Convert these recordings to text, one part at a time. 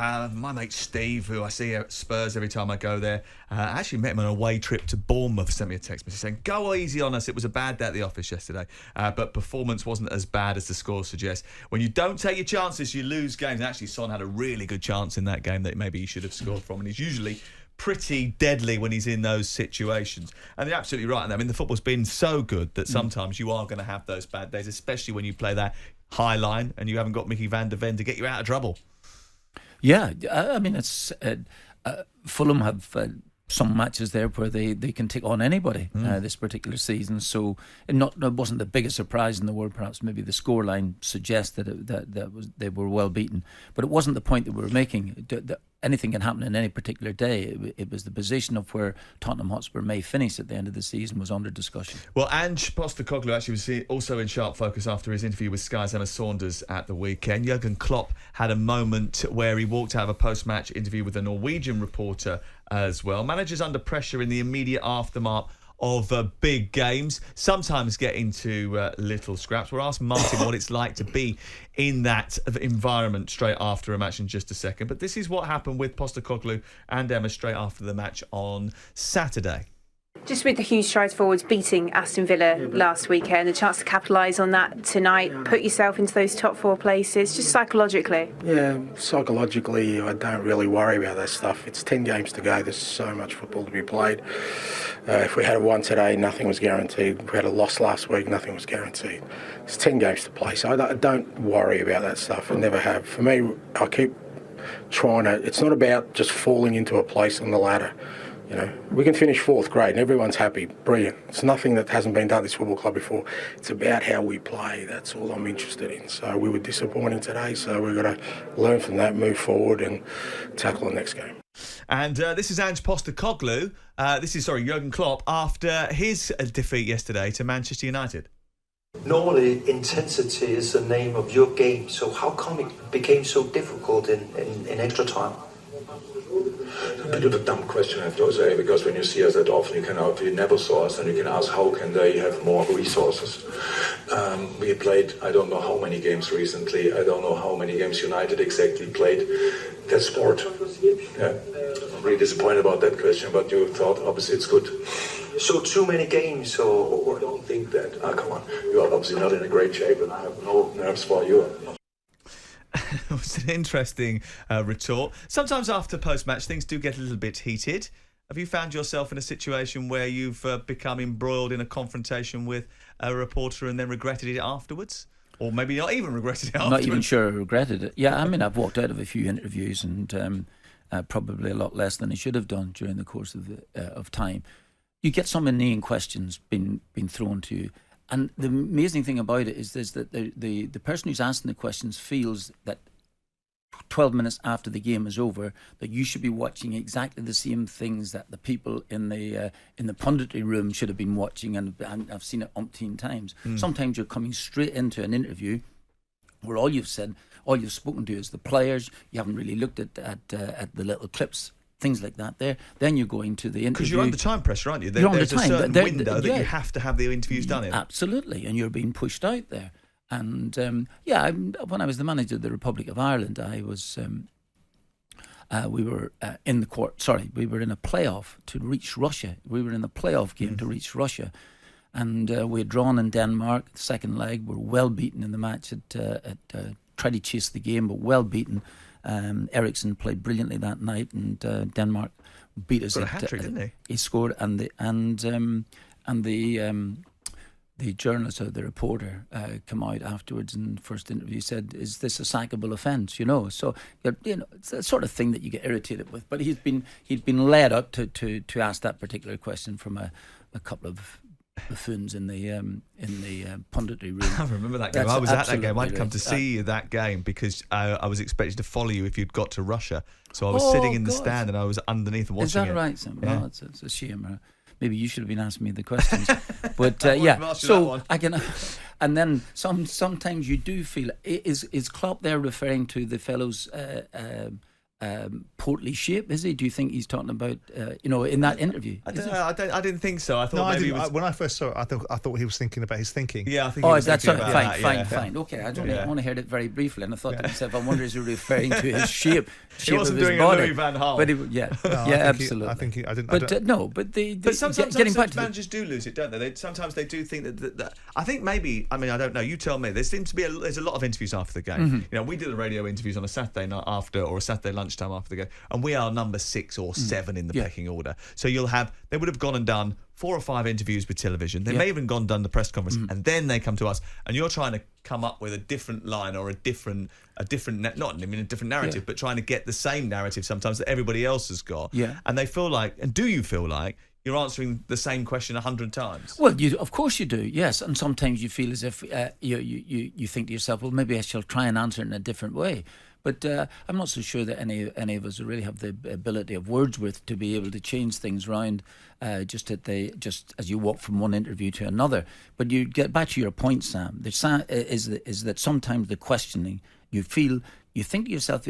My mate Steve, who I see at Spurs every time I go there, I actually met him on a away trip to Bournemouth, sent me a text message saying, go easy on us, it was a bad day at the office yesterday, but performance wasn't as bad as the score suggests. When you don't take your chances, you lose games. And actually, Son had a really good chance in that game that maybe he should have scored from, and he's usually pretty deadly when he's in those situations. And they're absolutely right. I mean, the football's been so good that sometimes you are going to have those bad days, especially when you play that high line and you haven't got Mickey van der Ven to get you out of trouble. Yeah, I mean, it's Fulham have some matches there where they can take on anybody this particular season. So it wasn't the biggest surprise in the world. Perhaps maybe the scoreline suggests that they were well beaten, but it wasn't the point that we were making. Anything can happen in any particular day. It was the position of where Tottenham Hotspur may finish at the end of the season was under discussion. Well, Ange Postecoglou actually was also in sharp focus after his interview with Sky's Emma Saunders at the weekend. Jurgen Klopp had a moment where he walked out of a post-match interview with a Norwegian reporter as well. Managers under pressure in the immediate aftermath of big games sometimes get into little scraps. We'll ask Martin what it's like to be in that environment straight after a match in just a second. But this is what happened with Postecoglou and Emma straight after the match on Saturday. Just with the huge strides forwards, beating Aston Villa last weekend, a chance to capitalise on that tonight, put yourself into those top four places, just psychologically. Yeah, psychologically, I don't really worry about that stuff. It's 10 games to go. There's so much football to be played. If we had a won today, nothing was guaranteed. If we had a loss last week, nothing was guaranteed. It's 10 games to play, so I don't worry about that stuff. I never have. For me, I keep trying to... It's not about just falling into a place on the ladder. You know, we can finish fourth, great, and everyone's happy, brilliant. It's nothing that hasn't been done at this football club before. It's about how we play. That's all I'm interested in. So we were disappointing today, so we've got to learn from that, move forward and tackle the next game. And this is Ange Postecoglou, Jurgen Klopp, after his defeat yesterday to Manchester United. Normally, intensity is the name of your game, so how come it became so difficult in extra time? A bit of a dumb question, I have to say, because when you see us that often, you never saw us, and you can ask how can they have more resources. We played, I don't know how many games recently, I don't know how many games United exactly played. That's sport. Yeah. I'm really disappointed about that question, but you thought obviously it's good. So too many games, or I don't think that. Come on, you are obviously not in a great shape, and I have no nerves for you. It was an interesting retort. Sometimes after post-match, things do get a little bit heated. Have you found yourself in a situation where you've become embroiled in a confrontation with a reporter and then regretted it afterwards? Or maybe not even regretted it afterwards? Not even sure I regretted it. Yeah, I mean, I've walked out of a few interviews and probably a lot less than I should have done during the course of time. You get some inane questions being thrown to you. And the amazing thing about it is that the person who's asking the questions feels that 12 minutes after the game is over, that you should be watching exactly the same things that the people in the punditry room should have been watching, and I've seen it umpteen times. Sometimes you're coming straight into an interview where all you've spoken to is the players. You haven't really looked at the little clips, things like that there. Then you go into the interview. Because you're under time pressure, aren't you? You're under There's time. a certain window that you have to have the interviews done in. Absolutely, and you're being pushed out there. And when I was the manager of the Republic of Ireland, we were in a playoff to reach Russia. We were in a playoff game to reach Russia, and we had drawn in Denmark. The second leg, we were well beaten in the match. Tried to chase the game, but well beaten. Eriksson played brilliantly that night, and Denmark beat us. Got a hat-trick, didn't he? He scored, and the journalist or the reporter come out afterwards and first interview said, "Is this a sackable offence?" So it's the sort of thing that you get irritated with. But he'd been led up to ask that particular question from a couple of buffoons in the punditry room. I remember that game. I was at that game. I'd come to see that game because I was expected to follow you if you'd got to Russia. So I was sitting in the stand and I was underneath watching it. Is that right, Sam? Yeah. Oh, it's a shame. Maybe you should have been asking me the questions. But yeah, so I can. And then sometimes you do feel, is Klopp there referring to the fellows portly shape, is he? Do you think he's talking about, in that interview? I don't know. I didn't think so. I thought maybe when I first saw it, I thought he was thinking about his thinking. Yeah, I think. He was that's thinking right. about Fine. Okay, I only heard it very briefly, and I thought to myself, I wonder is he referring to his shape He wasn't of his doing body? a Louis Van Gaal. But absolutely. I think I didn't. But sometimes getting back to managers do lose it, don't they? Sometimes they do think that. I think maybe. I mean, I don't know. You tell me. There seems to be there's a lot of interviews after the game. We did the radio interviews on a Saturday night after, or a Saturday lunchtime after the game, and we are number 6 or 7 in the pecking order. So they would have gone and done 4 or 5 interviews with television. They may even gone and done the press conference, and then they come to us, and you're trying to come up with a different line or a different narrative, but trying to get the same narrative sometimes that everybody else has got. Yeah. And they feel like, and do you feel like you're answering the same question 100 times? Well, of course you do, yes. And sometimes you feel as if you think to yourself, well, maybe I shall try and answer it in a different way. But I'm not so sure that any of us really have the ability of Wordsworth to be able to change things around just as you walk from one interview to another. But you get back to your point, Sam. Is that sometimes the questioning, you think to yourself,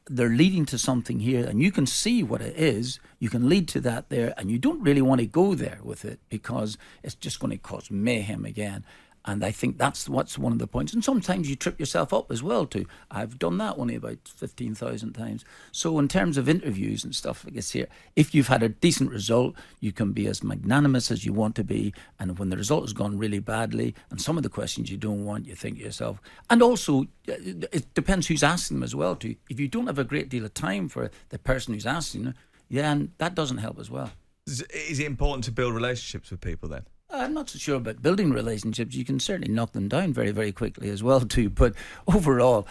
they're leading to something here, and you can see what it is. You can lead to that there, and you don't really want to go there with it because it's just going to cause mayhem again. And I think that's what's one of the points. And sometimes you trip yourself up as well too. I've done that only about 15,000 times. So in terms of interviews and stuff like this here, if you've had a decent result, you can be as magnanimous as you want to be. And when the result has gone really badly, and some of the questions you don't want, you think to yourself. And also, it depends who's asking them as well too. If you don't have a great deal of time for the person who's asking them, and that doesn't help as well. Is it important to build relationships with people then? I'm not so sure about building relationships. You can certainly knock them down very, very quickly as well too. But overall,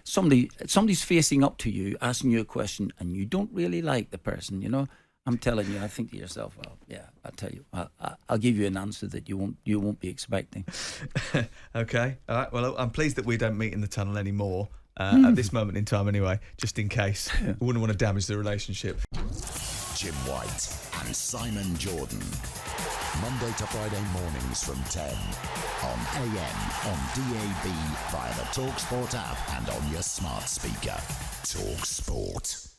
somebody's facing up to you, asking you a question, and you don't really like the person. I'm telling you, I think to yourself, well, yeah, I'll tell you, I'll give you an answer that you won't be expecting. Okay, all right. Well, I'm pleased that we don't meet in the tunnel anymore at this moment in time, anyway. Just in case, we wouldn't want to damage the relationship. Jim White and Simon Jordan. Monday to Friday mornings from 10 on AM, on DAB, via the talkSPORT app and on your smart speaker. talkSPORT.